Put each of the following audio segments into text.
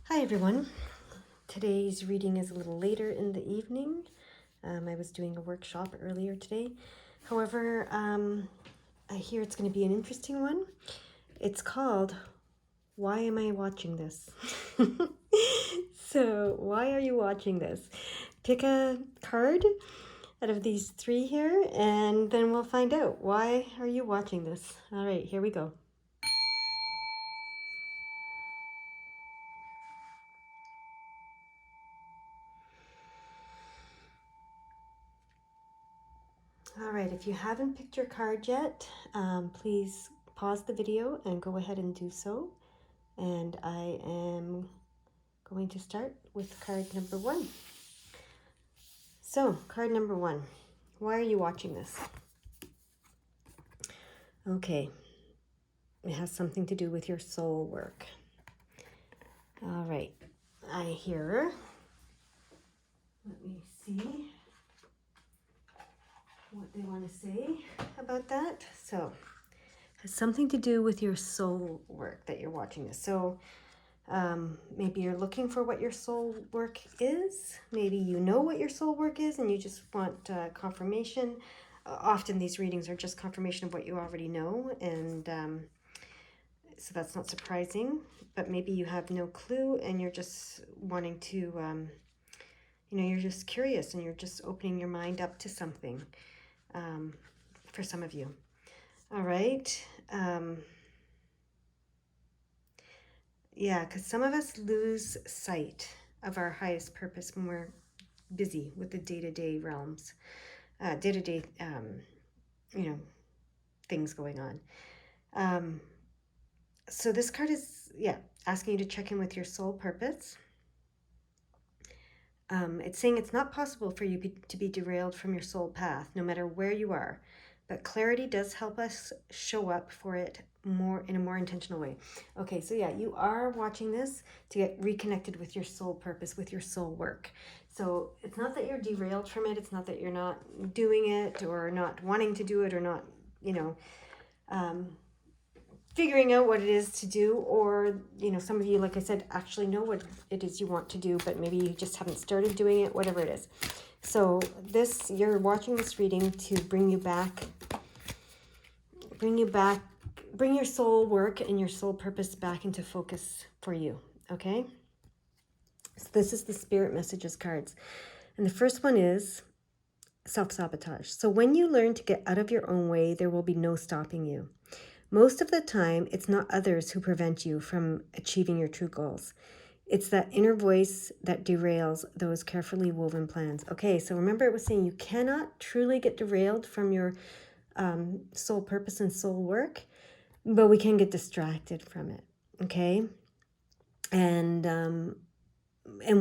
Hi everyone. Today's reading is a little later in the evening. I was doing a workshop earlier today. However, I hear it's going to be an interesting one. It's called, Why Am I Watching This? So, why are you watching this? Pick a card out of these three here, and then we'll find out. Why are you watching this? All right, here we go. All right, if you haven't picked your card yet, please pause the video and go ahead and do so. And I am going to start with card number one. So, card number one, why are you watching this? Okay, it has something to do with your soul work. All right, I hear, let me see what they want to say about that. So, it has something to do with your soul work that you're watching this. So, maybe you're looking for what your soul work is. Maybe you know what your soul work is and you just want confirmation. Often these readings are just confirmation of what you already know, and so that's not surprising. But maybe you have no clue and you're just wanting to, you're just curious and you're just opening your mind up to something, for some of you. All right. Yeah, because some of us lose sight of our highest purpose when we're busy with the day-to-day realms, day-to-day, things going on. So this card is, asking you to check in with your soul purpose. It's saying it's not possible for you to be derailed from your soul path, no matter where you are. But clarity does help us show up for it in a more intentional way. Okay, so yeah, you are watching this to get reconnected with your soul purpose, with your soul work. So it's not that you're derailed from it. It's not that you're not doing it or not wanting to do it or not, figuring out what it is to do, or some of you, like I said, actually know what it is you want to do, but maybe you just haven't started doing it, whatever it is. So you're watching this reading to bring your soul work and your soul purpose back into focus for you. Okay, so this is the spirit messages cards, and the first one is self-sabotage. So when you learn to get out of your own way, there will be no stopping you. Most of the time, it's not others who prevent you from achieving your true goals. It's that inner voice that derails those carefully woven plans. Okay, so remember it was saying you cannot truly get derailed from your soul purpose and soul work, but we can get distracted from it, okay? And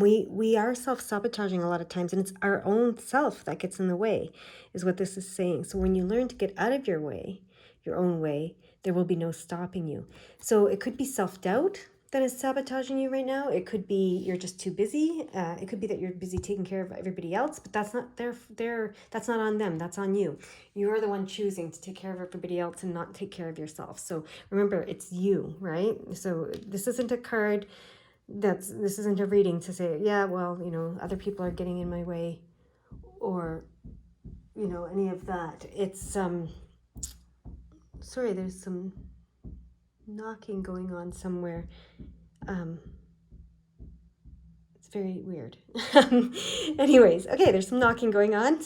we are self-sabotaging a lot of times, and it's our own self that gets in the way, is what this is saying. So when you learn to get out of your way, your own way, there will be no stopping you. So it could be self-doubt that is sabotaging you right now. It could be you're just too busy. It could be that you're busy taking care of everybody else, but that's not that's not on them. That's on you. You're the one choosing to take care of everybody else and not take care of yourself. So remember, it's you, right? So this isn't a card. This isn't a reading to say, yeah, well, other people are getting in my way, or any of that. It's sorry, there's some knocking going on somewhere. It's very weird. Anyways, okay, there's some knocking going on.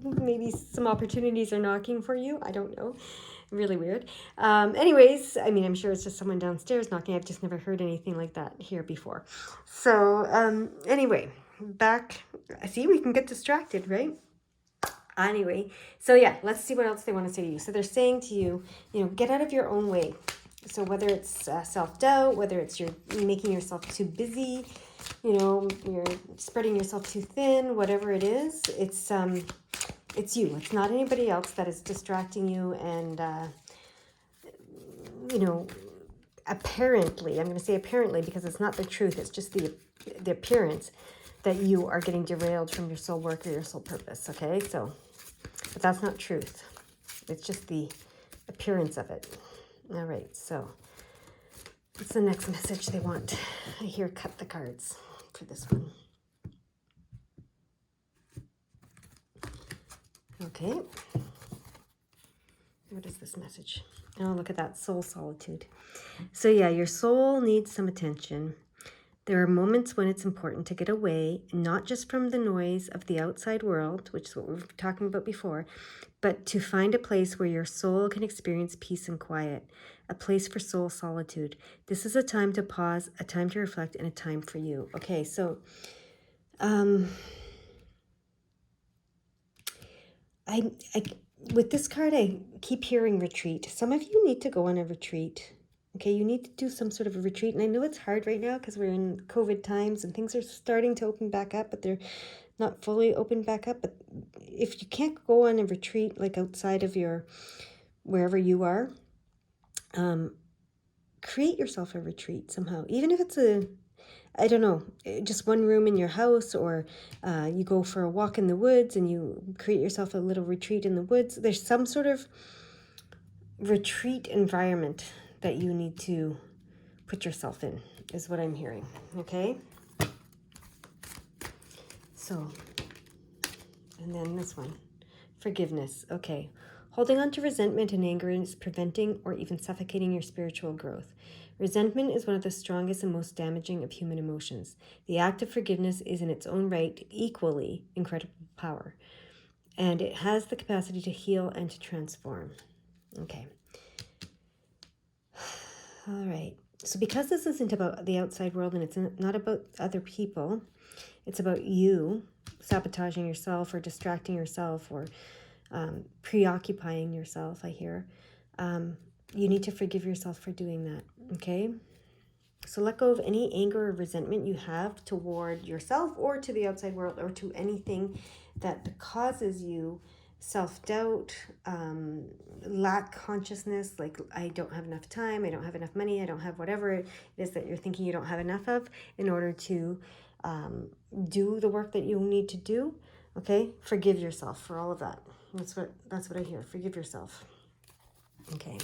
Maybe some opportunities are knocking for you. I don't know. Really weird. Anyways, I'm sure it's just someone downstairs knocking. I've just never heard anything like that here before. So anyway, back. See, we can get distracted, right? Anyway, so yeah, let's see what else they want to say to you. So they're saying to you, get out of your own way. So whether it's self-doubt, whether it's you're making yourself too busy, you're spreading yourself too thin, whatever it is, it's you. It's not anybody else that is distracting you. And apparently, I'm going to say apparently because it's not the truth, it's just the appearance that you are getting derailed from your soul work or your soul purpose. Okay, so, but that's not truth. It's just the appearance of it. All right, so What's the next message they want? I hear cut the cards for this one. Okay. What is this message? Oh, look at that, soul solitude. So yeah, your soul needs some attention. There are moments when it's important to get away, not just from the noise of the outside world, which is what we were talking about before, but to find a place where your soul can experience peace and quiet, a place for soul solitude. This is a time to pause, a time to reflect, and a time for you. Okay, so I with this card, I keep hearing retreat. Some of you need to go on a retreat. Okay, you need to do some sort of a retreat. And I know it's hard right now because we're in COVID times and things are starting to open back up, but they're not fully open back up. But if you can't go on a retreat, like outside of your, wherever you are, create yourself a retreat somehow. Even if it's I don't know, just one room in your house, or you go for a walk in the woods and you create yourself a little retreat in the woods. There's some sort of retreat environment that you need to put yourself in, is what I'm hearing, okay? So, and then this one, forgiveness, okay. Holding on to resentment and anger is preventing or even suffocating your spiritual growth. Resentment is one of the strongest and most damaging of human emotions. The act of forgiveness is in its own right equally incredible power, and it has the capacity to heal and to transform. Okay. All right. So because this isn't about the outside world and it's not about other people, it's about you sabotaging yourself or distracting yourself or preoccupying yourself, I hear. You need to forgive yourself for doing that, okay? So let go of any anger or resentment you have toward yourself or to the outside world or to anything that causes you self-doubt, lack consciousness, like I don't have enough time, I don't have enough money, I don't have whatever it is that you're thinking you don't have enough of in order to do the work that you need to do, okay? Forgive yourself for all of that. That's what I hear. Forgive yourself. Okay.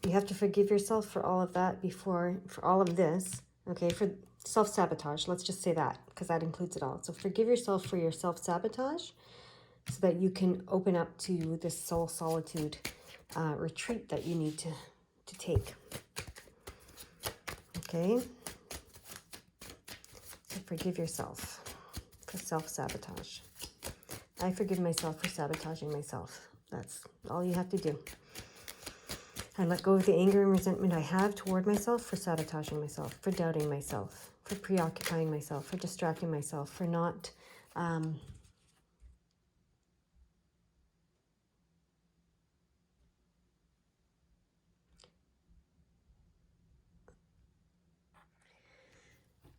You have to forgive yourself for all of that for all of this, okay? For self-sabotage, let's just say that, because that includes it all. So forgive yourself for your self-sabotage so that you can open up to this soul solitude retreat that you need to take, okay? So forgive yourself for self-sabotage. I forgive myself for sabotaging myself. That's all you have to do. I let go of the anger and resentment I have toward myself for sabotaging myself, for doubting myself, for preoccupying myself, for distracting myself, for not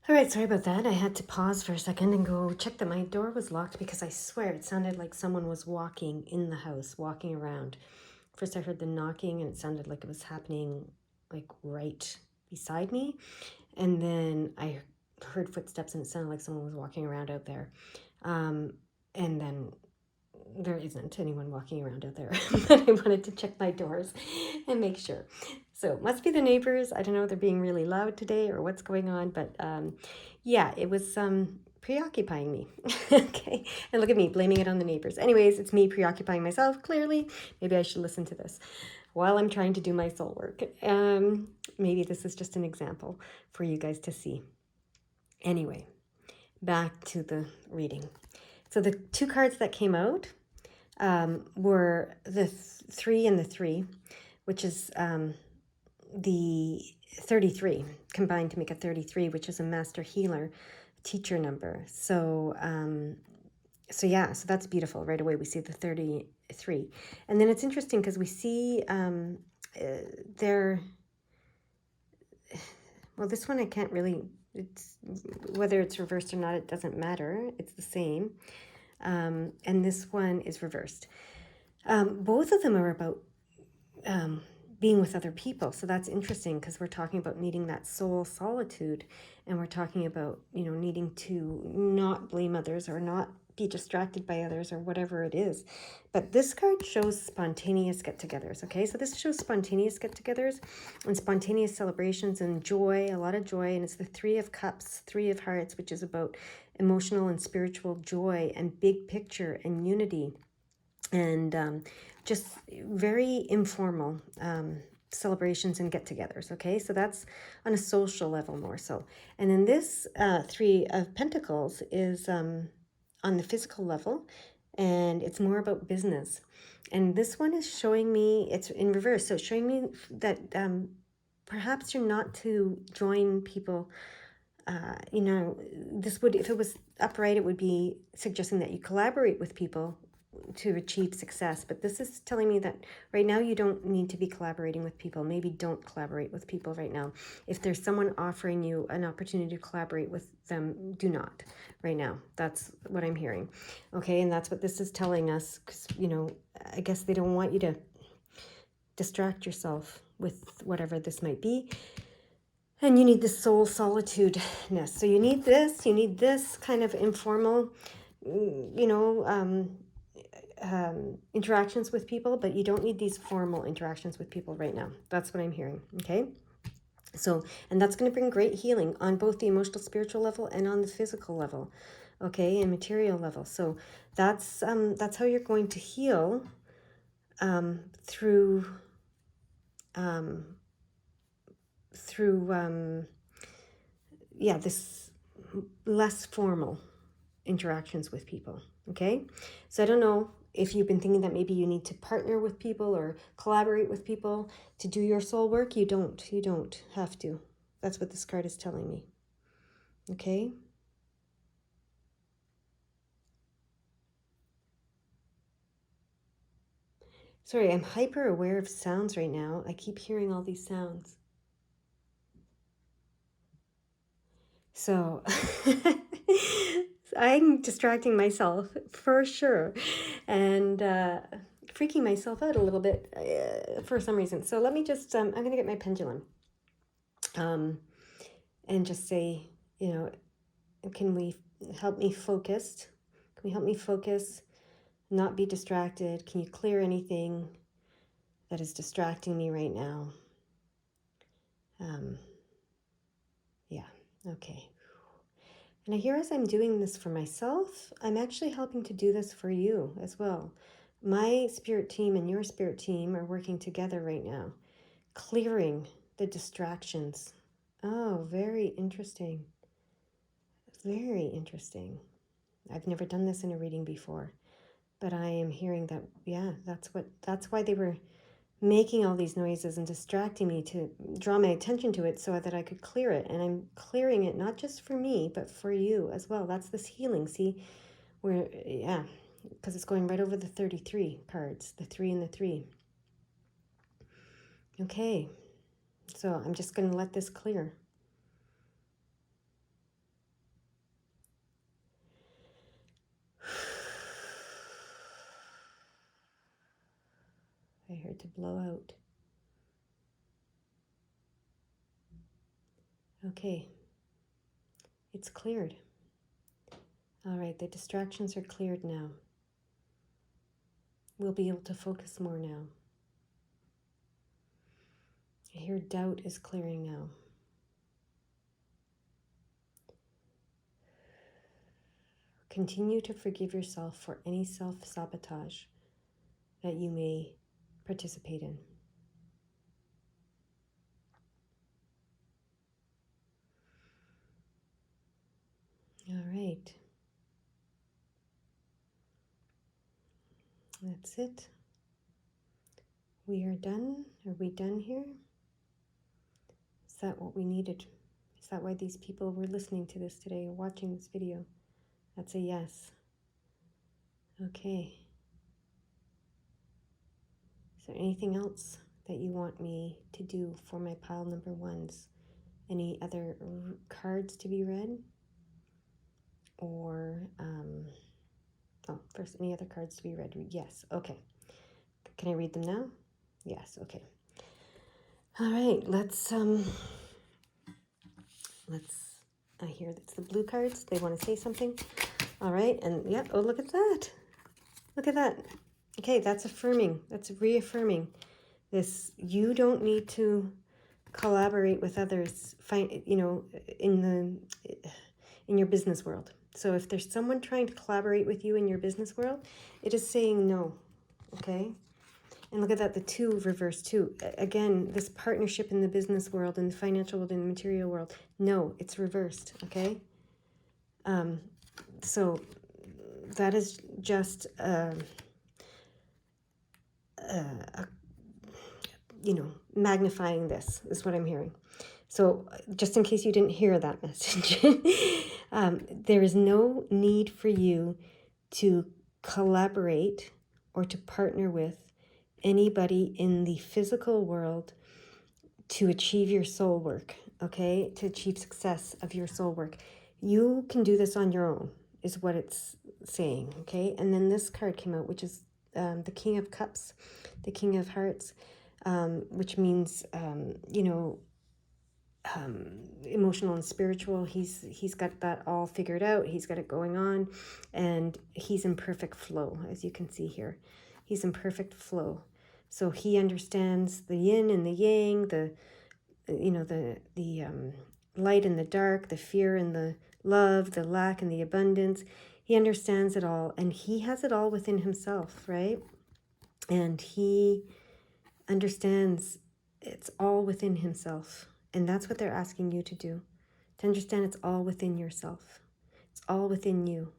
All right, sorry about that. I had to pause for a second and go check that my door was locked because I swear it sounded like someone was walking in the house, walking around. First I heard the knocking and it sounded like it was happening like right beside me. And then I heard footsteps and it sounded like someone was walking around out there. And then there isn't anyone walking around out there. But I wanted to check my doors and make sure. So it must be the neighbors. I don't know if they're being really loud today or what's going on. But yeah, it was preoccupying me. Okay. And look at me blaming it on the neighbors. Anyways, it's me preoccupying myself, clearly. Maybe I should listen to this while I'm trying to do my soul work. Maybe this is just an example for you guys to see. Anyway, back to the reading. So the two cards that came out were the 3 and the 3, which is the 33 combined to make a 33, which is a master healer teacher number. So yeah, so that's beautiful. Right away we see the 33. And then it's interesting because we see well, this one I can't really, it's whether it's reversed or not, it doesn't matter. It's the same. And this one is reversed. Both of them are about being with other people. So that's interesting because we're talking about needing that soul solitude, and we're talking about, needing to not blame others or not be distracted by others or whatever it is. But this card shows spontaneous get-togethers, okay? So this shows spontaneous get-togethers and spontaneous celebrations and joy, a lot of joy. And it's the Three of Cups, Three of Hearts, which is about emotional and spiritual joy and big picture and unity. And just very informal celebrations and get-togethers, okay? So that's on a social level more so. And then this Three of Pentacles is on the physical level, and it's more about business. And this one is showing me, it's in reverse, so it's showing me that perhaps you're not to join people. You know, this would, if it was upright, it would be suggesting that you collaborate with people to achieve success. But this is telling me that right now you don't need to be collaborating with people. Maybe don't collaborate with people right now. If there's someone offering you an opportunity to collaborate with them, do not right now. That's what I'm hearing. Okay, and that's what this is telling us, because, you know, I guess they don't want you to distract yourself with whatever this might be. And you need the soul solitude-ness. So you need this kind of informal, you know, interactions with people, but you don't need these formal interactions with people right now. That's what I'm hearing, okay? So, and that's going to bring great healing on both the emotional, spiritual level and on the physical level, okay, and material level. So that's how you're going to heal through this less formal interactions with people, okay? So I don't know if you've been thinking that maybe you need to partner with people or collaborate with people to do your soul work. You don't have to. That's what this card is telling me, okay? Sorry, I'm hyper aware of sounds right now. I keep hearing all these sounds. So I'm distracting myself for sure, and freaking myself out a little bit for some reason. So let me just, I'm going to get my pendulum and just say, you know, can we help me focused? Can we help me focus, not be distracted? Can you clear anything that is distracting me right now? Yeah, okay. And I hear as I'm doing this for myself, I'm actually helping to do this for you as well. My spirit team and your spirit team are working together right now, clearing the distractions. Oh, very interesting. Very interesting. I've never done this in a reading before, but I am hearing that, yeah, that's why they were making all these noises and distracting me, to draw my attention to it so that I could clear it. And I'm clearing it not just for me, but for you as well. That's this healing. See, where, yeah, because it's going right over the 33 cards, the 3 and the 3. Okay, so I'm just going to let this clear. I heard to blow out. Okay, it's cleared. All right, the distractions are cleared now. We'll be able to focus more now. I hear doubt is clearing now. Continue to forgive yourself for any self-sabotage that you may participate in. All right. That's it. We are done. Are we done here? Is that what we needed? Is that why these people were listening to this today or watching this video? That's a yes. Okay. Is there anything else that you want me to do for my pile number ones? Any other cards to be read? Or, first, any other cards to be read? Yes, okay. Can I read them now? Yes, okay. All right, let's, I hear that's the blue cards. They want to say something. All right, and yeah, oh, look at that. Look at that. Okay, that's affirming. That's reaffirming this. You don't need to collaborate with others, in your business world. So if there's someone trying to collaborate with you in your business world, it is saying no, okay? And look at that, the 2 reverse 2. Again, this partnership in the business world, in the financial world, in the material world, no, it's reversed, okay? So that is just, magnifying this is what I'm hearing. So just in case you didn't hear that message, there is no need for you to collaborate or to partner with anybody in the physical world to achieve your soul work, okay? To achieve success of your soul work. You can do this on your own, is what it's saying, okay? And then this card came out, which is the King of Cups, the King of Hearts, which means, emotional and spiritual. He's got that all figured out. He's got it going on, and he's in perfect flow, as you can see here. He's in perfect flow. So he understands the yin and the yang, the light and the dark, the fear and the love, the lack and the abundance. He understands it all, and he has it all within himself, right? And he understands it's all within himself. And that's what they're asking you to do, to understand it's all within yourself. It's all within you.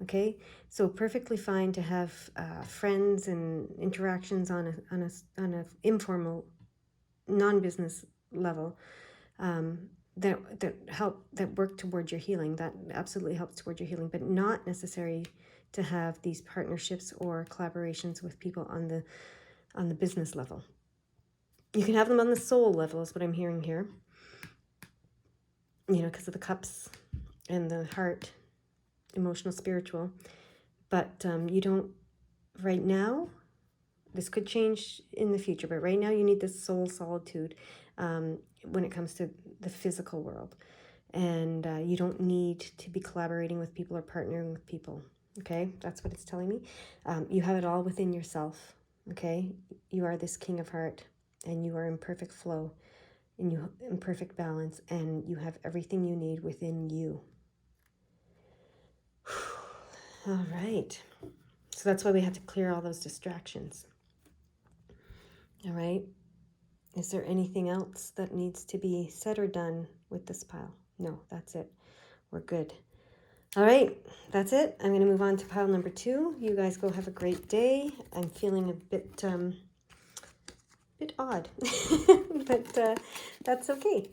Okay? So perfectly fine to have friends and interactions on a informal, non-business level that work toward your healing. That absolutely helps toward your healing, but not necessary to have these partnerships or collaborations with people on the business level. You can have them on the soul level, is what I'm hearing here. Because of the cups and the heart, emotional, spiritual. But you don't, right now, this could change in the future, but right now you need this soul solitude when it comes to the physical world. And you don't need to be collaborating with people or partnering with people, okay? That's what it's telling me. You have it all within yourself, okay? You are this King of Heart, and you are in perfect flow, and you in perfect balance, and you have everything you need within you. All right. So that's why we have to clear all those distractions. All right. Is there anything else that needs to be said or done with this pile? No, that's it. We're good. All right, that's it. I'm going to move on to pile number 2. You guys go have a great day. I'm feeling a bit odd, but that's okay.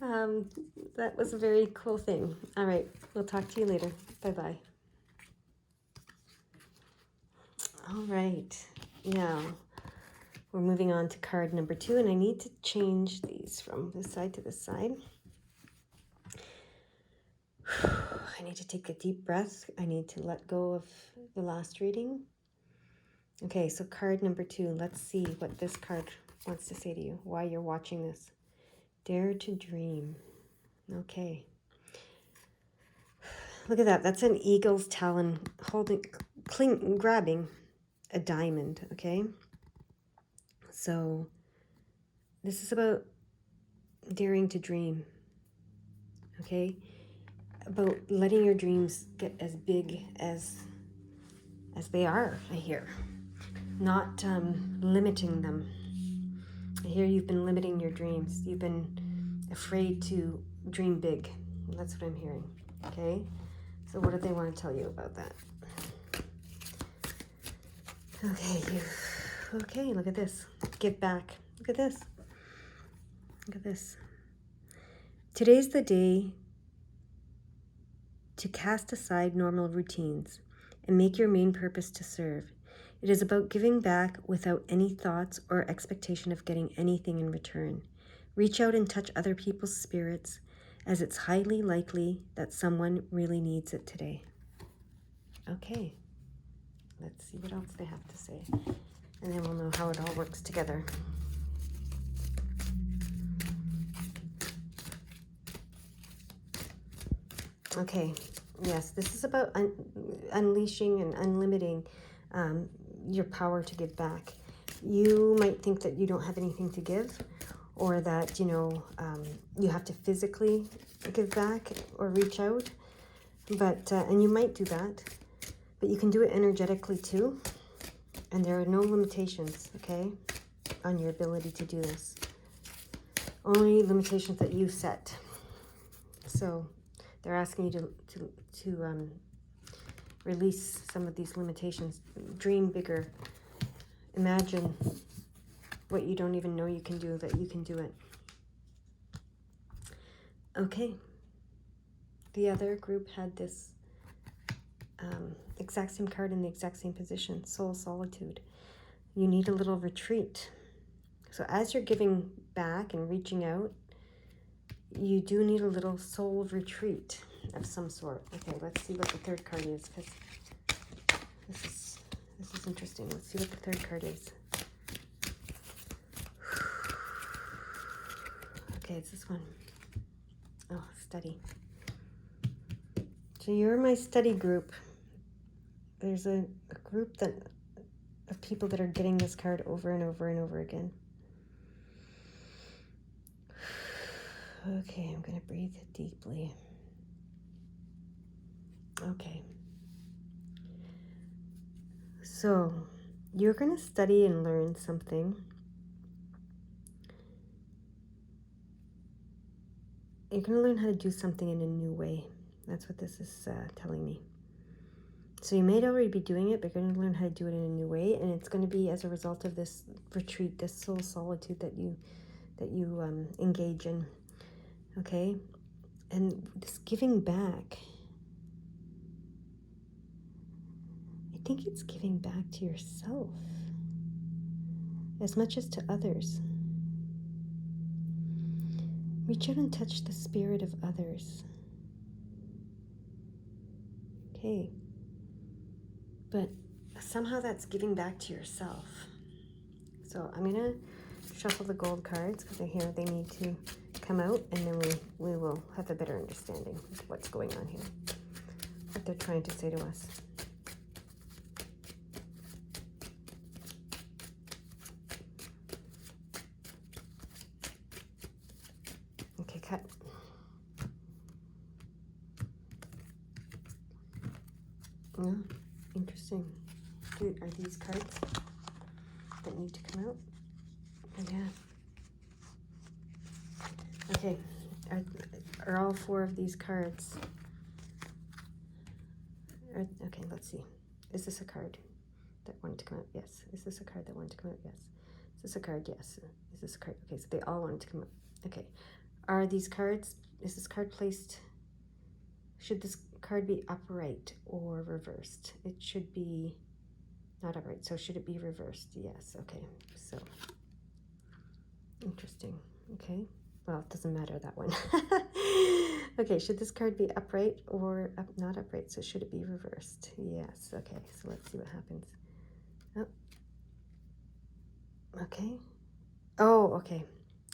That was a very cool thing. All right, we'll talk to you later. Bye-bye. All right, now we're moving on to card number 2, and I need to change these from this side to this side. I need to take a deep breath. I need to let go of the last reading. Okay, so card number 2. Let's see what this card wants to say to you, why you're watching this. Dare to dream. Okay. Look at that. That's an eagle's talon grabbing a diamond, okay? So this is about daring to dream, okay? About letting your dreams get as big as they are, I hear. Not limiting them. I hear you've been limiting your dreams. You've been afraid to dream big. That's what I'm hearing, okay? So what do they want to tell you about that? Okay, look at this. Give back. Look at this. Look at this. Today's the day to cast aside normal routines and make your main purpose to serve. It is about giving back without any thoughts or expectation of getting anything in return. Reach out and touch other people's spirits, as it's highly likely that someone really needs it today. Okay, let's see what else they have to say, and then we'll know how it all works together. Okay, Yes, this is about unleashing and unlimiting your power to give back. You might think that you don't have anything to give, or that, you have to physically give back or reach out. But, and you might do that, but you can do it energetically too. And there are no limitations, okay, on your ability to do this. Only limitations that you set. So they're asking you to release some of these limitations. Dream bigger. Imagine what you don't even know you can do, that you can do it. Okay. The other group had this exact same card in the exact same position, soul solitude. You need a little retreat. So as you're giving back and reaching out, you do need a little soul retreat of some sort. Okay, let's see what the third card is, because this is interesting. Let's see what the third card is. Okay, it's this one. Oh, study. So you're my study group. There's a group of people that are getting this card over and over and over again. Okay, I'm going to breathe deeply. Okay. So you're going to study and learn something. You're going to learn how to do something in a new way. That's what this is telling me. So you may already be doing it, but you're going to learn how to do it in a new way, and it's going to be as a result of this retreat, this soul solitude that you engage in. Okay, and this giving back. I think it's giving back to yourself as much as to others. Reach out and touch the spirit of others. Okay. But somehow that's giving back to yourself. So I'm going to shuffle the gold cards because I hear they need to come out, and then we will have a better understanding of what's going on here, what they're trying to say to us. Okay, cut. Yeah, interesting. Are these cards that need to come out? Yeah. Okay. Are all four of these cards? Okay, let's see. Is this a card that wanted to come out? Yes. Is this a card that wanted to come out? Yes. Is this a card? Yes. Is this a card? Okay, so they all wanted to come out. Okay. Are these cards, is this card placed, should this card be upright or reversed? It should be not upright, so should it be reversed? Yes. Okay, so interesting. Okay, well, it doesn't matter, that one. Okay, should this card be upright or not upright? So should it be reversed? Yes. Okay, so let's see what happens. Oh. Okay. Oh, okay.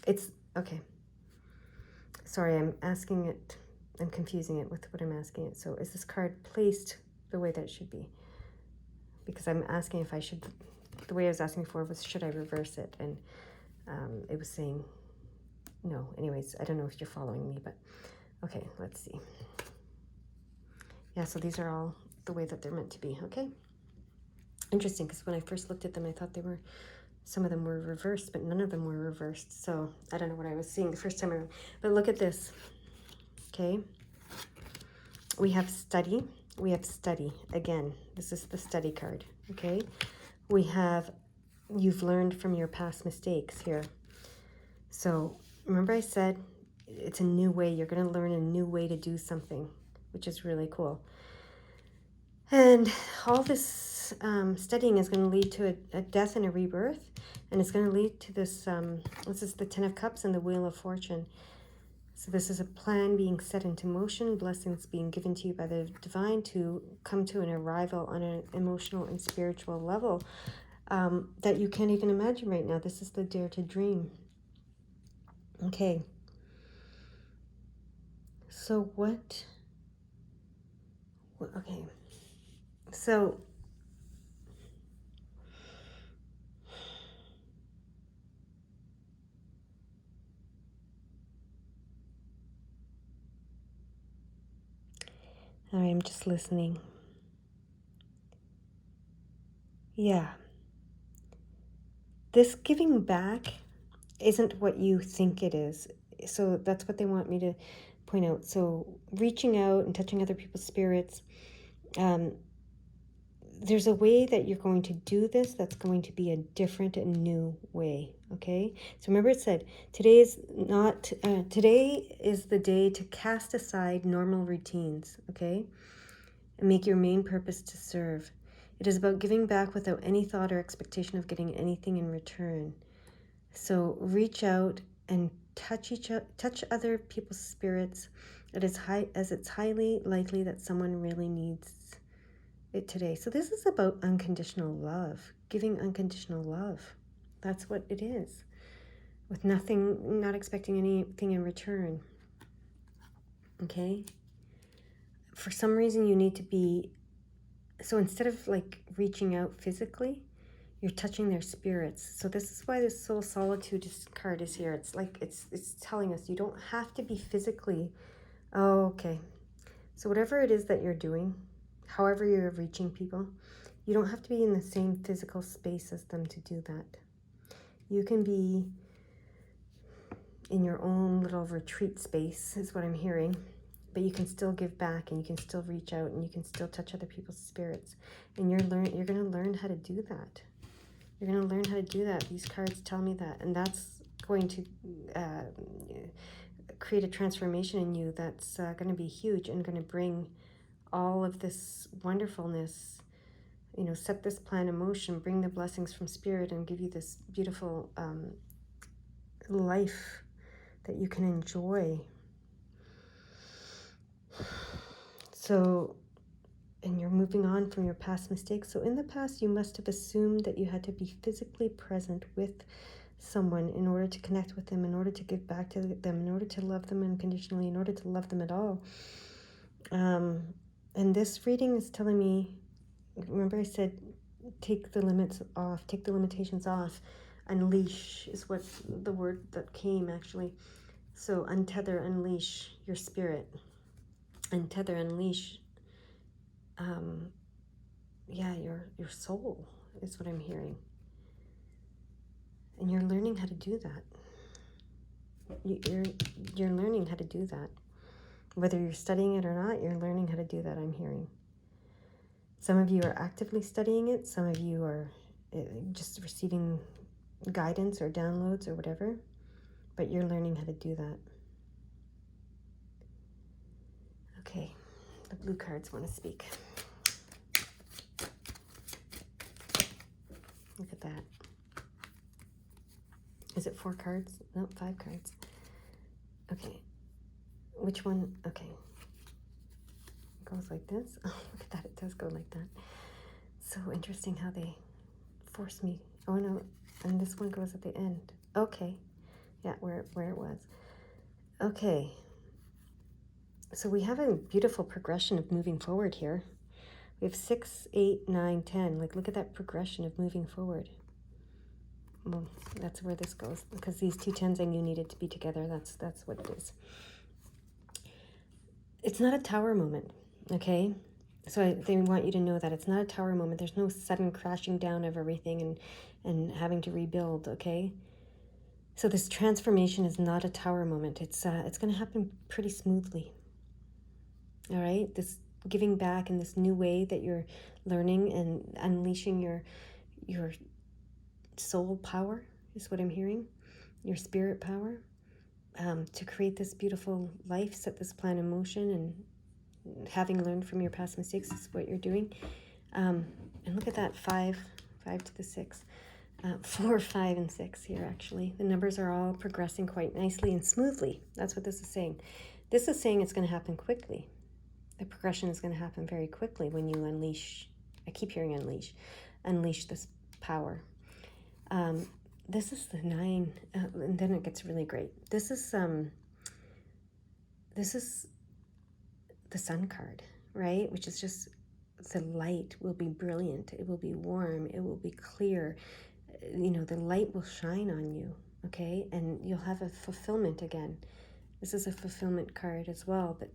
It's okay. Sorry, I'm confusing it with what I'm asking it. So is this card placed the way that it should be? Because I'm asking if I should, the way I was asking before was, should I reverse it? And it was saying no. Anyways, I don't know if you're following me, but okay, let's see. Yeah, so these are all the way that they're meant to be, okay? Interesting, because when I first looked at them, I thought some of them were reversed, but none of them were reversed. So I don't know what I was seeing the first time around. But look at this, okay? We have study. We have study. Again, this is the study card, okay? We have, you've learned from your past mistakes here. So remember I said it's a new way. You're going to learn a new way to do something, which is really cool. And all this studying is going to lead to a death and a rebirth. And it's going to lead to this, this is the Ten of Cups and the Wheel of Fortune. So this is a plan being set into motion, blessings being given to you by the divine to come to an arrival on an emotional and spiritual level that you can't even imagine right now. This is the Dare to Dream. Okay. So what Okay. So all right, I'm just listening. Yeah. This giving back isn't what you think it is. So that's what they want me to point out. So reaching out and touching other people's spirits, there's a way that you're going to do this that's going to be a different and new way. Okay, so remember it said today is the day to cast aside normal routines. Okay, and make your main purpose to serve. It is about giving back without any thought or expectation of getting anything in return. So reach out and touch other people's spirits. As it's highly likely that someone really needs it today. So this is about unconditional love, giving unconditional love. That's what it is. With nothing, not expecting anything in return. Okay? For some reason you need to be, so instead of like reaching out physically, you're touching their spirits. So this is why this soul solitude card is here. It's like it's telling us you don't have to be physically. Oh, okay. So whatever it is that you're doing, however you're reaching people, you don't have to be in the same physical space as them to do that. You can be in your own little retreat space, is what I'm hearing, but you can still give back and you can still reach out and you can still touch other people's spirits. And you're going to learn how to do that. You're going to learn how to do that. These cards tell me that. And that's going to create a transformation in you that's going to be huge and going to bring all of this wonderfulness, set this plan in motion, bring the blessings from spirit and give you this beautiful life that you can enjoy. So, and you're moving on from your past mistakes. So in the past, you must have assumed that you had to be physically present with someone in order to connect with them, in order to give back to them, in order to love them unconditionally, in order to love them at all. And this reading is telling me, remember I said, take the limits off, take the limitations off. Unleash is what the word that came actually. So untether, unleash your spirit. Untether, unleash your soul is what I'm hearing. And you're learning how to do that. You're learning how to do that. Whether you're studying it or not, you're learning how to do that, I'm hearing. Some of you are actively studying it. Some of you are just receiving guidance or downloads or whatever. But you're learning how to do that. Okay, the blue cards want to speak. Look at that. Is it 4 cards? No, 5 cards. Okay. Which one? Okay. It goes like this. Oh, look at that. It does go like that. So interesting how they force me. Oh, no. And this one goes at the end. Okay. Yeah, where it was. Okay. So we have a beautiful progression of moving forward here. We have 6, 8, 9, 10. Like, look at that progression of moving forward. Well, that's where this goes, because these 2 10s I knew needed to be together. That's what it is. It's not a tower moment, okay? So they want you to know that it's not a tower moment. There's no sudden crashing down of everything and having to rebuild, okay? So this transformation is not a tower moment. It's going to happen pretty smoothly. All right? This giving back in this new way that you're learning and unleashing your soul power is what I'm hearing, your spirit power, to create this beautiful life, set this plan in motion, and having learned from your past mistakes is what you're doing. And look at that, 5 to the 6, 4, 5, and 6 here actually. The numbers are all progressing quite nicely and smoothly. That's what this is saying. This is saying it's going to happen quickly. The progression is going to happen very quickly when you unleash. I keep hearing unleash this power. This is the 9, and then it gets really great. This is the Sun card, right? Which is just the light will be brilliant. It will be warm. It will be clear. You know, the light will shine on you, okay? And you'll have a fulfillment again. This is a fulfillment card as well, but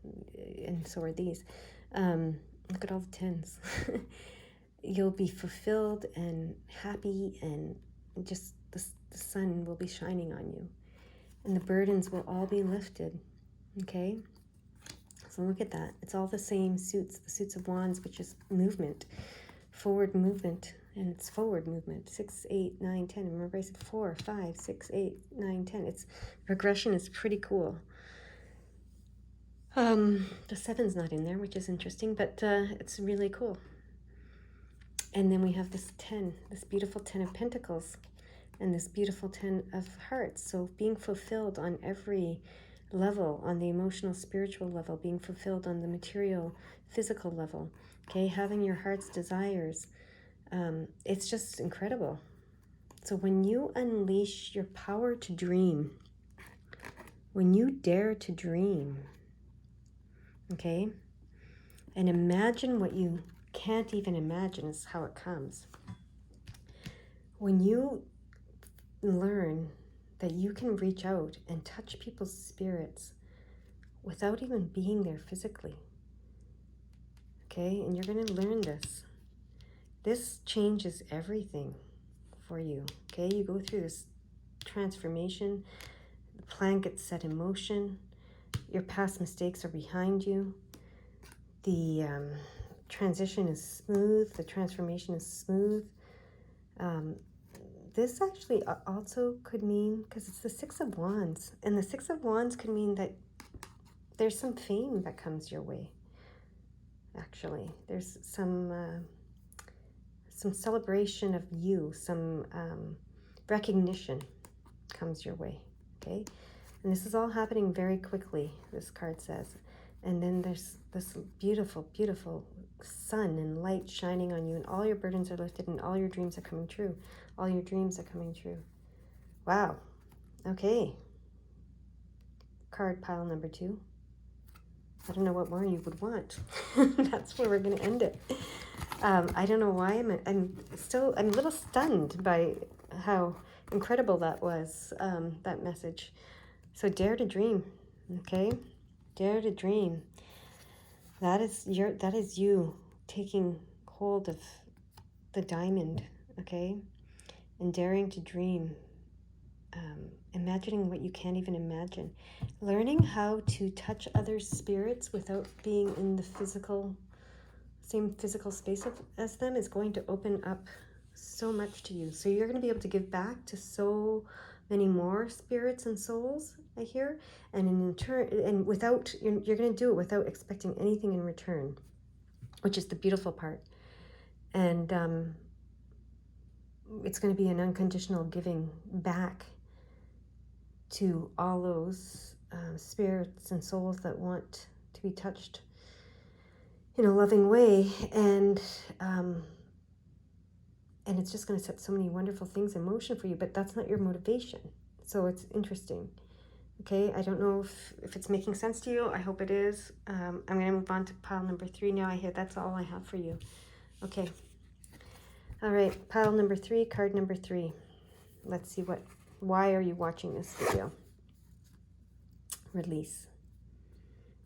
and so are these. Look at all the 10s. You'll be fulfilled and happy, and just the sun will be shining on you. And the burdens will all be lifted, okay? So look at that. It's all the same suits, the suits of wands, which is movement, forward movement, and it's forward movement. 6, 8, 9, 10. Remember I said 4, 5, 6, 8, 9, 10. It's progression is pretty cool. The 7's not in there, which is interesting, but it's really cool. And then we have this 10, this beautiful 10 of Pentacles, and this beautiful 10 of Hearts. So being fulfilled on every level, on the emotional, spiritual level, being fulfilled on the material, physical level, okay, having your heart's desires. It's just incredible. So when you unleash your power to dream, when you dare to dream, okay, and imagine what you can't even imagine is how it comes. When you learn that you can reach out and touch people's spirits without even being there physically, okay, and you're going to learn this. This changes everything for you, okay? You go through this transformation, the plan gets set in motion, your past mistakes are behind you, the transition is smooth, the transformation is smooth. This actually also could mean, because it's the 6 of Wands, and the 6 of Wands could mean that there's some fame that comes your way, actually. There's some celebration of you, some recognition comes your way, okay? And this is all happening very quickly, this card says. And then there's this beautiful, beautiful sun and light shining on you, and all your burdens are lifted, and all your dreams are coming true. All your dreams are coming true. Wow. Okay. Card pile number 2. I don't know what more you would want. That's where we're going to end it. I don't know why I'm a little stunned by how incredible that was, that message. So dare to dream, okay? Dare to dream. That is you taking hold of the diamond, okay? And daring to dream. Imagining what you can't even imagine. Learning how to touch others' spirits without being in the same physical space as them is going to open up so much to you. So you're going to be able to give back to so many more spirits and souls, I hear, and in turn, and without, you're going to do it without expecting anything in return, which is the beautiful part. And it's going to be an unconditional giving back to all those spirits and souls that want to be touched in a loving way, and it's just going to set so many wonderful things in motion for you, but that's not your motivation. So it's interesting. Okay, I don't know if it's making sense to you. I hope it is. I'm going to move on to pile number 3 now. I hear that's all I have for you. Okay. All right, pile number 3, card number 3. Let's see why are you watching this video? Release.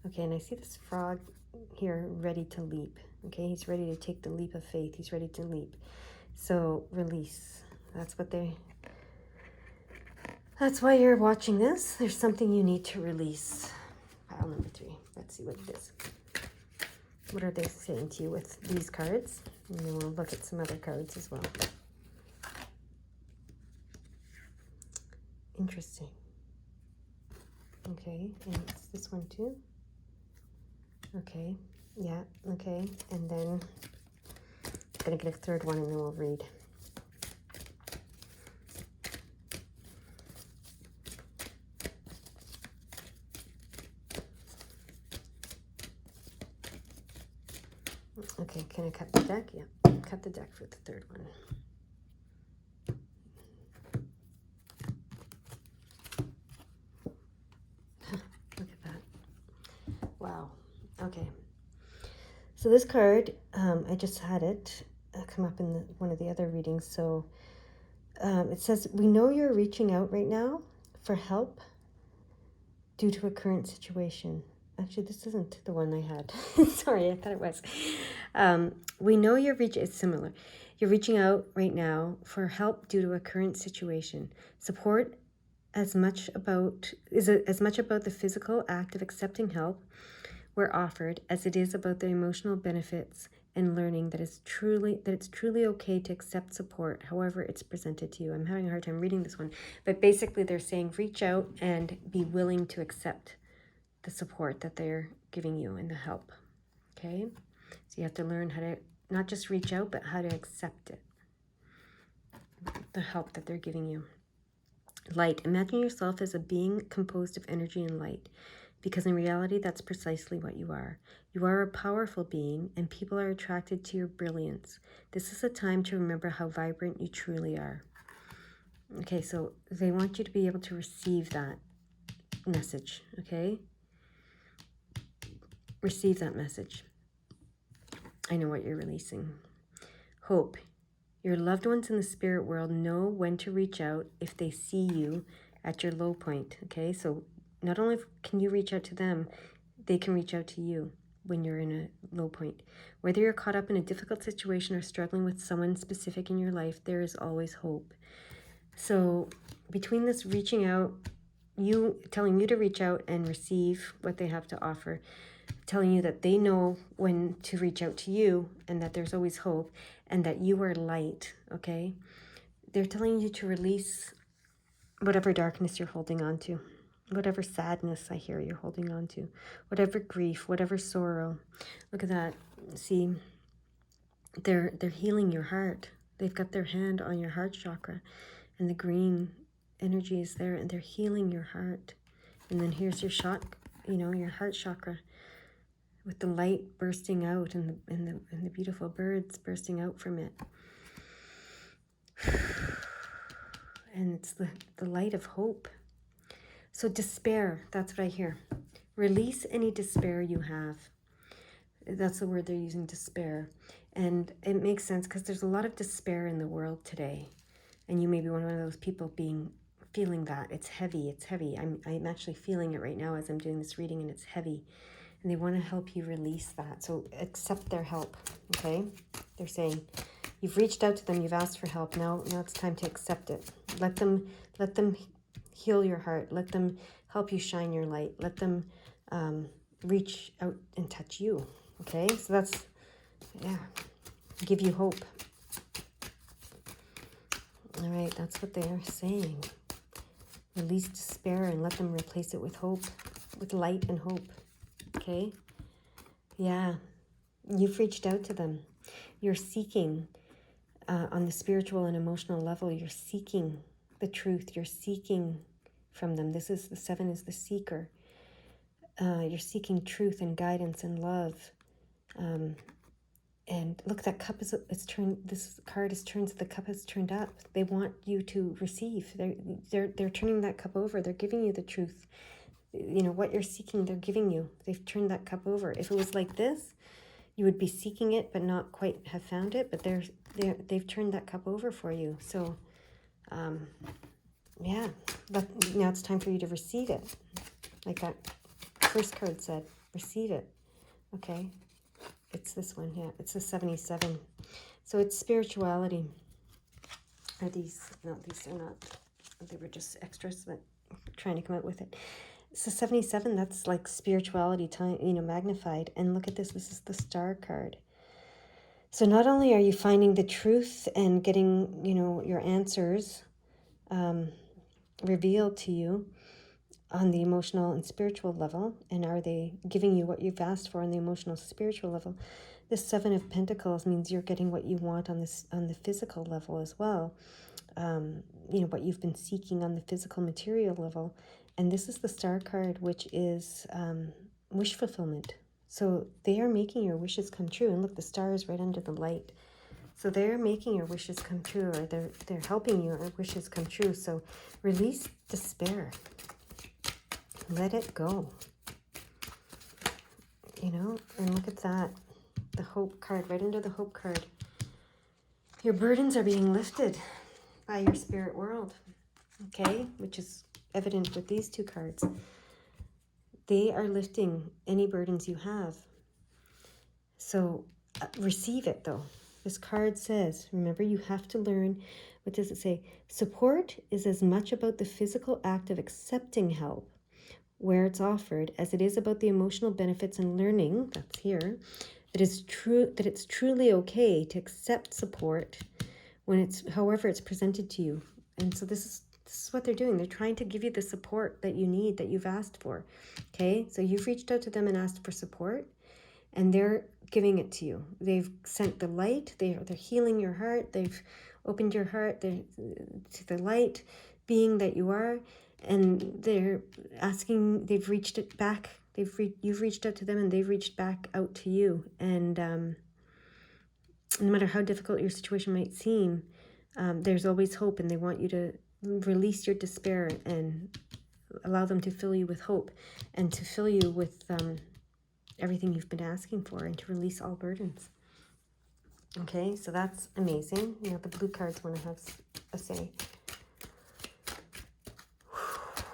Okay, and I see this frog here ready to leap. Okay, he's ready to take the leap of faith. He's ready to leap. So release. That's why you're watching this. There's something you need to release. Pile number 3. Let's see what it is. What are they saying to you with these cards? And then we'll look at some other cards as well. Interesting. Okay, and it's this one too. Okay, yeah, okay. And then I'm going to get a third one and then we'll read. Okay, can I cut the deck? Yeah, cut the deck for the third one. Look at that. Wow. Okay. So this card, I just had it come up in one of the other readings. So it says, we know you're reaching out right now for help due to a current situation. Actually, this isn't the one I had. Sorry, I thought it was. We know it's similar. You're reaching out right now for help due to a current situation. Support is as much about the physical act of accepting help we're offered as it is about the emotional benefits and learning that it's truly okay to accept support, however it's presented to you. I'm having a hard time reading this one, but basically they're saying reach out and be willing to accept the support that they're giving you and the help. Okay, so you have to learn how to not just reach out, but how to accept it, the help that they're giving you. Light. Imagine yourself as a being composed of energy and light, because in reality, that's precisely what you are. You are a powerful being, and people are attracted to your brilliance. This is a time to remember how vibrant you truly are. Okay, so they want you to be able to receive that message, okay? Receive that message. I know what you're releasing. Hope. Your loved ones in the spirit world know when to reach out if they see you at your low point, okay? So not only can you reach out to them, they can reach out to you when you're in a low point. Whether you're caught up in a difficult situation or struggling with someone specific in your life, there is always hope. So between this reaching out, you telling you to reach out and receive what they have to offer, telling you that they know when to reach out to you and that there's always hope and that you are light, okay? They're telling you to release whatever darkness you're holding on to, whatever sadness I hear you're holding on to, whatever grief, whatever sorrow. Look at that. See, they're healing your heart. They've got their hand on your heart chakra and the green energy is there and they're healing your heart. And then here's your your heart chakra with the light bursting out and the beautiful birds bursting out from it. And it's the light of hope. So despair, that's what I hear. Release any despair you have. That's the word they're using, despair. And it makes sense because there's a lot of despair in the world today. And you may be one of those people feeling that. It's heavy, it's heavy. I'm actually feeling it right now as I'm doing this reading and it's heavy. And they want to help you release that. So accept their help, okay? They're saying, you've reached out to them, you've asked for help. Now it's time to accept it. Let them heal your heart. Let them help you shine your light. Let them reach out and touch you, okay? So that's, give you hope. All right, that's what they are saying. Release despair and let them replace it with hope, with light and hope. Okay? Yeah. You've reached out to them. You're seeking on the spiritual and emotional level. You're seeking the truth. You're seeking from them. The 7 is the seeker. You're seeking truth and guidance and love. And look, that cup it's turned. This card is turned. The cup has turned up. They want you to receive. They're turning that cup over. They're giving you the truth. What you're seeking, they're giving you. They've turned that cup over. If it was like this, you would be seeking it, but not quite have found it. But they've turned that cup over for you. So, yeah. But now it's time for you to receive it, like that first card said. Receive it. Okay. It's this one, yeah. It's the 77. So it's spirituality. Are these? No, these are not. They were just extras, but I'm trying to come out with it. So 77, that's like spirituality, time, magnified. And look at this. This is the star card. So not only are you finding the truth and getting, your answers revealed to you on the emotional and spiritual level, and are they giving you what you've asked for on the emotional spiritual level? The 7 of Pentacles means you're getting what you want on the physical level as well. What you've been seeking on the physical material level. And this is the star card, which is wish fulfillment. So they are making your wishes come true. And look, the star is right under the light. So they're making your wishes come true, or they're helping your wishes come true. So release despair. Let it go. And look at that. the hope card, right under the hope card. Your burdens are being lifted by your spirit world, okay? Which is evident with these two cards. They are lifting any burdens you have. So receive it, though. This card says, remember, you have to learn, what does it say? Support is as much about the physical act of accepting help where it's offered as it is about the emotional benefits and learning, that's here, that it's truly okay to accept support when it's, however it's presented to you. And so this is what they're doing. They're trying to give you the support that you need, that you've asked for. Okay, so you've reached out to them and asked for support, and they're giving it to you. They've sent the light. They're healing your heart. They've opened your heart to the light being that you are, and they're asking. They've reached it back. You've reached out to them, and they've reached back out to you. And no matter how difficult your situation might seem, there's always hope, and they want you to release your despair and allow them to fill you with hope and to fill you with everything you've been asking for, and to release all burdens. Okay, so that's amazing. You know, the blue cards want to have a say.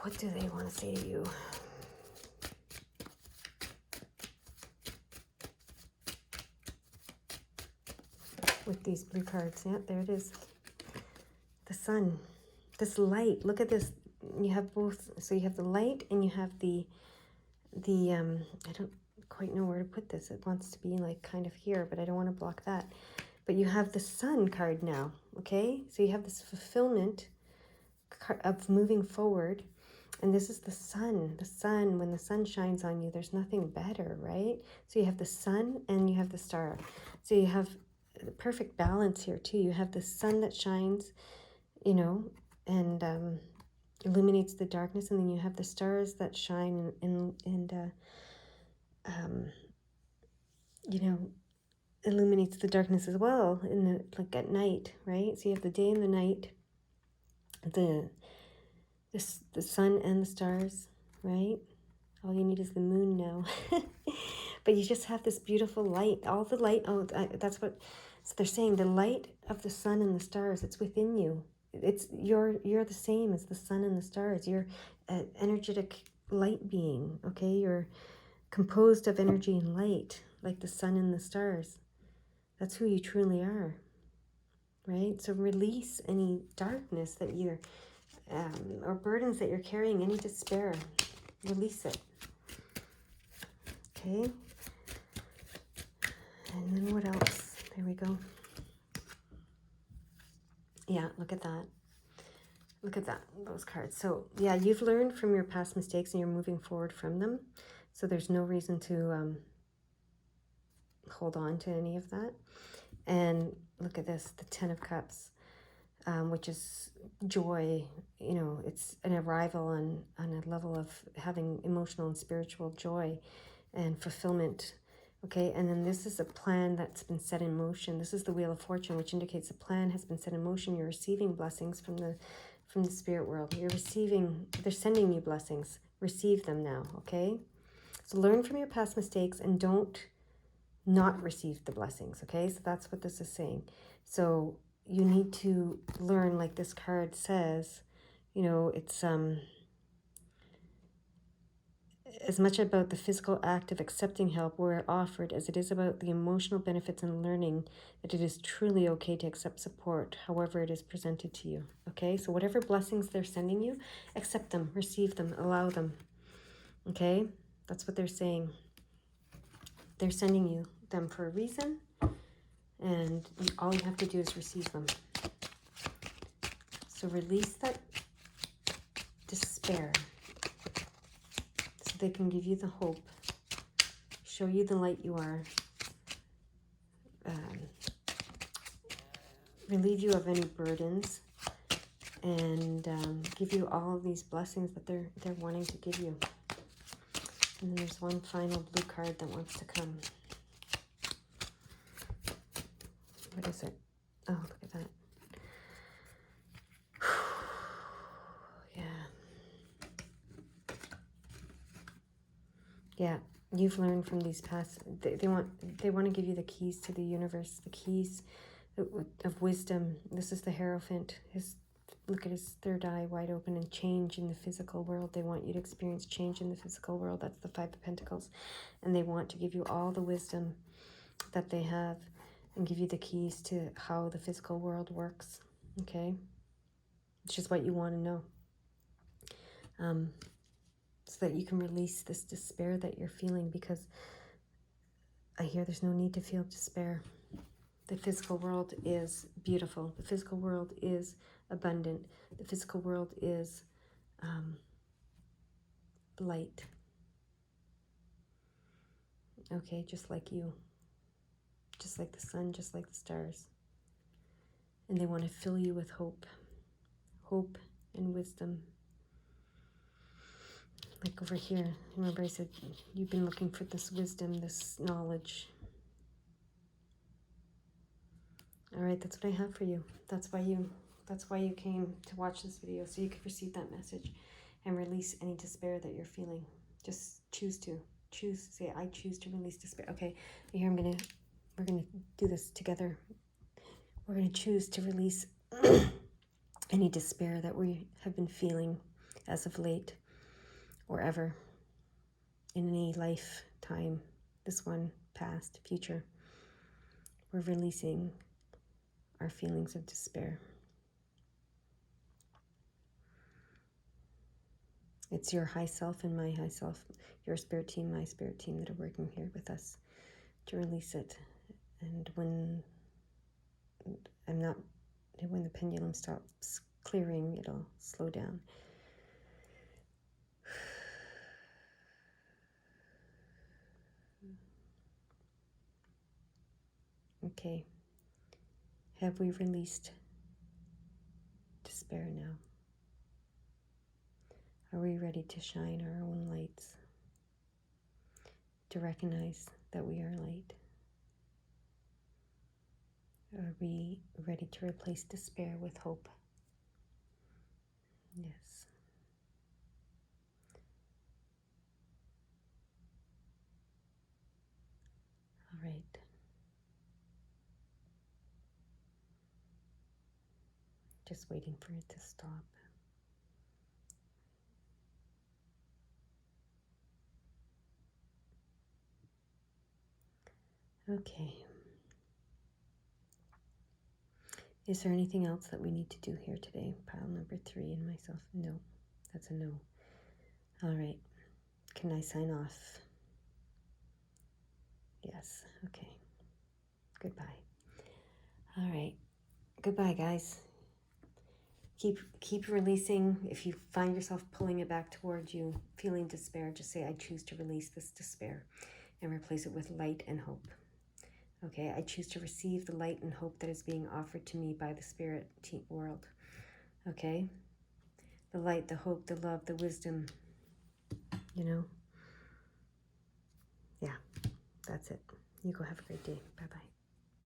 What do they want to say to you? With these blue cards, yeah, there it is. The sun, this light. Look at this. You have both. So you have the light, and you have the I don't quite know where to put this. It wants to be like kind of here, but I don't want to block that. But you have the sun card now, okay? So you have this fulfillment of moving forward, and this is the sun. The sun, when the sun shines on you, there's nothing better, right? So you have the sun and you have the star. So you have the perfect balance here too. You have the sun that shines, you know, and illuminates the darkness, and then you have the stars that shine and you know, illuminates the darkness as well in the, like at night, right? So you have the day and the night, the sun and the stars, right? All you need is the moon now. But you just have this beautiful light, all the light. Oh, that's what, so they're saying the light of the sun and the stars, it's within you. It's you're the same as the sun and the stars. You're an energetic light being, okay? You're composed of energy and light, like the sun and the stars. That's who you truly are, right? So release any darkness that you're, or burdens that you're carrying, any despair. Release it. Okay. And then what else? There we go. Yeah, look at that. Look at that, those cards. So yeah, you've learned from your past mistakes and you're moving forward from them. So there's no reason to hold on to any of that. And look at this, the Ten of Cups, which is joy. You know, it's an arrival on a level of having emotional and spiritual joy and fulfillment. Okay, and then this is a plan that's been set in motion. This is the Wheel of Fortune, which indicates a plan has been set in motion. You're receiving blessings from the spirit world. You're receiving, they're sending you blessings. Receive them now, okay? So learn from your past mistakes and don't not receive the blessings, okay? So that's what this is saying. So you need to learn, like this card says, you know, it's as much about the physical act of accepting help where offered as it is about the emotional benefits and learning that it is truly okay to accept support, however it is presented to you. Okay, so whatever blessings they're sending you, accept them, receive them, allow them. Okay, that's what they're saying. They're sending you them for a reason, and all you have to do is receive them. So release that despair. They can give you the hope, show you the light you are, relieve you of any burdens, and give you all of these blessings that they're wanting to give you. And then there's one final blue card that wants to come. What is it? Oh, look at that. Yeah. You've learned from these past. They want to give you the keys to the universe, the keys of wisdom. This is the Hierophant. Look at his third eye wide open, and change in the physical world. They want you to experience change in the physical world. That's the Five of Pentacles. And they want to give you all the wisdom that they have and give you the keys to how the physical world works. Okay? It's just what you want to know. So that you can release this despair that you're feeling, because I hear there's no need to feel despair. The physical world is beautiful. The physical world is abundant. The physical world is light. Okay, just like you. Just like the sun, just like the stars. And they want to fill you with hope. Hope and wisdom. Like over here, remember I said you've been looking for this wisdom, this knowledge. All right, that's what I have for you. That's why you came to watch this video, so you could receive that message and release any despair that you're feeling. Just choose to. Say, I choose to release despair. Okay, here we're gonna do this together. We're gonna choose to release any despair that we have been feeling as of late or ever in any lifetime, this one, past, future. We're releasing our feelings of despair. It's your high self and my high self, your spirit team, my spirit team that are working here with us to release it. And when the pendulum stops clearing, it'll slow down. Okay. Have we released despair now? Are we ready to shine our own lights? To recognize that we are light? Are we ready to replace despair with hope? Yes. All right. Just waiting for it to stop. Okay. Is there anything else that we need to do here today? Pile number 3 and myself. No, that's a no. All right. Can I sign off? Yes. Okay. Goodbye. All right. Goodbye, guys. Keep releasing. If you find yourself pulling it back towards you, feeling despair, just say, I choose to release this despair and replace it with light and hope. Okay, I choose to receive the light and hope that is being offered to me by the spirit world. Okay? The light, the hope, the love, the wisdom, Yeah, that's it. You go have a great day. Bye-bye.